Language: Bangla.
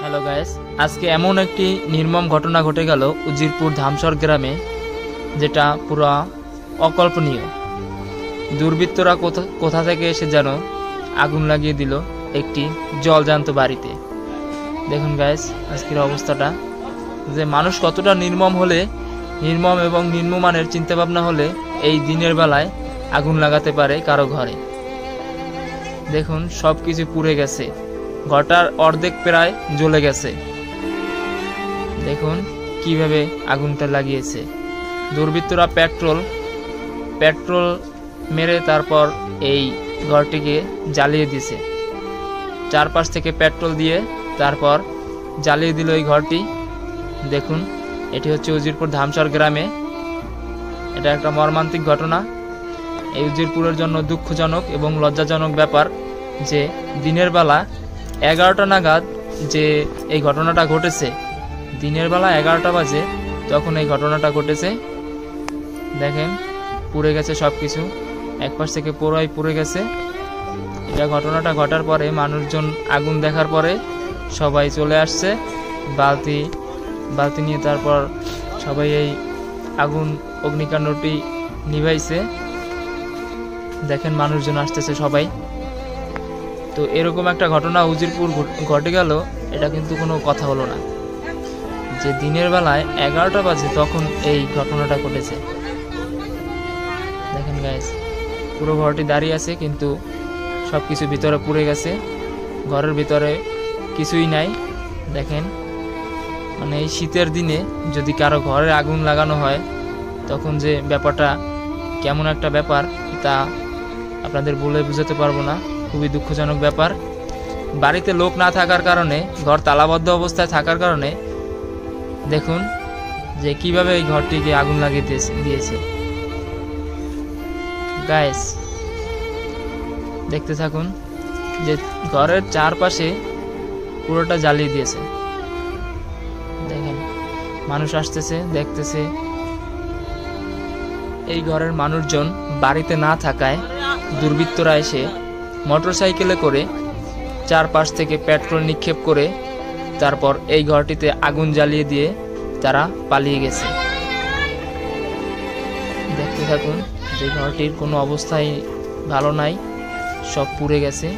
হ্যালো গাইস, আজকে এমন একটি নির্মম ঘটনা ঘটে গেল উজিরপুর ধামসর গ্রামে, যেটা পুরো অকল্পনীয়। দুর্বৃত্তরা কোথা থেকে এসে যেন আগুন লাগিয়ে দিল একটি জলজান্ত বাড়িতে। দেখুন গাইস, আজকের অবস্থাটা, যে মানুষ কতটা নির্মম হলে, নির্মম এবং নিম্নমানের চিন্তাভাবনা হলে এই দিনের বেলায় আগুন লাগাতে পারে কারো ঘরে। দেখুন, সব কিছু পুড়ে গেছে, ঘরটার অর্ধেক প্রায় জ্বলে গেছে। দেখুন কিভাবে আগুনটা লাগিয়েছে। দুর্বৃত্তরা পেট্রোল মেরে তারপর এই ঘরটিকে জ্বালিয়ে দিয়েছে। চারপাশ থেকে পেট্রোল দিয়ে তারপর জ্বালিয়ে দিল এই ঘরটি। দেখুন, এটি হচ্ছে উজিরপুর ধামসর গ্রামে। এটা একটা মর্মান্তিক ঘটনা। এই উজিরপুরের জন্য দুঃখজনক এবং লজ্জাজনক ব্যাপার যে দিনের বেলা 11টা নাগাদ যে এই ঘটনাটা ঘটেছে। দিনের বেলা 11টা বাজে তখন এই ঘটনাটা ঘটেছে। দেখেন, পুড়ে গেছে সব কিছু, একপাশ থেকে পুরোই পুড়ে গেছে। এটা ঘটনাটা ঘটার পরে মানুষজন আগুন দেখার পরে সবাই চলে আসছে বালতি নিয়ে। তারপর সবাই এই আগুন অগ্নিকাণ্ডটি নিভাইছে। দেখেন, মানুষজন আসতেছে সবাই। তো এরকম একটা ঘটনা উজিরপুর ঘটে গেল, এটা কিন্তু কোনো কথা হলো না যে দিনের বেলায় 11টা বাজে তখন এই ঘটনাটা ঘটেছে। দেখেন গাইস, পুরো ঘরটি দাঁড়িয়ে আছে কিন্তু সব কিছু ভিতরে পুড়ে গেছে। ঘরের ভিতরে কিছুই নাই। দেখেন, মানে এই শীতের দিনে যদি কারো ঘরে আগুন লাগানো হয় তখন যে ব্যাপারটা কেমন একটা ব্যাপার তা আপনাদের বলে বুঝাতে পারবো না। খুবই দুঃখজনক ব্যাপার। বাড়িতে লোক না থাকার কারণে, ঘর তালাবদ্ধ অবস্থায় থাকার কারণে দেখুন যে কিভাবে এই ঘরটিকে আগুন লাগিয়ে দিয়েছে। গাইস, দেখতে থাকুন যে ঘরের চারপাশে পুরোটা জ্বালিয়ে দিয়েছে। দেখেন, মানুষ আসতেছে, দেখতেছে। এই ঘরের মানুষজন বাড়িতে না থাকায় দুর্বৃত্তরা এসে মোটরসাইকেলে করে চারপাশ থেকে পেট্রোল নিক্ষেপ করে তারপর এই ঘরটিতে আগুন জ্বালিয়ে দিয়ে তারা পালিয়ে গেছে। দেখতে থাকুন যে ঘরটির কোনো অবস্থাই ভালো নাই, সব পুড়ে গেছে।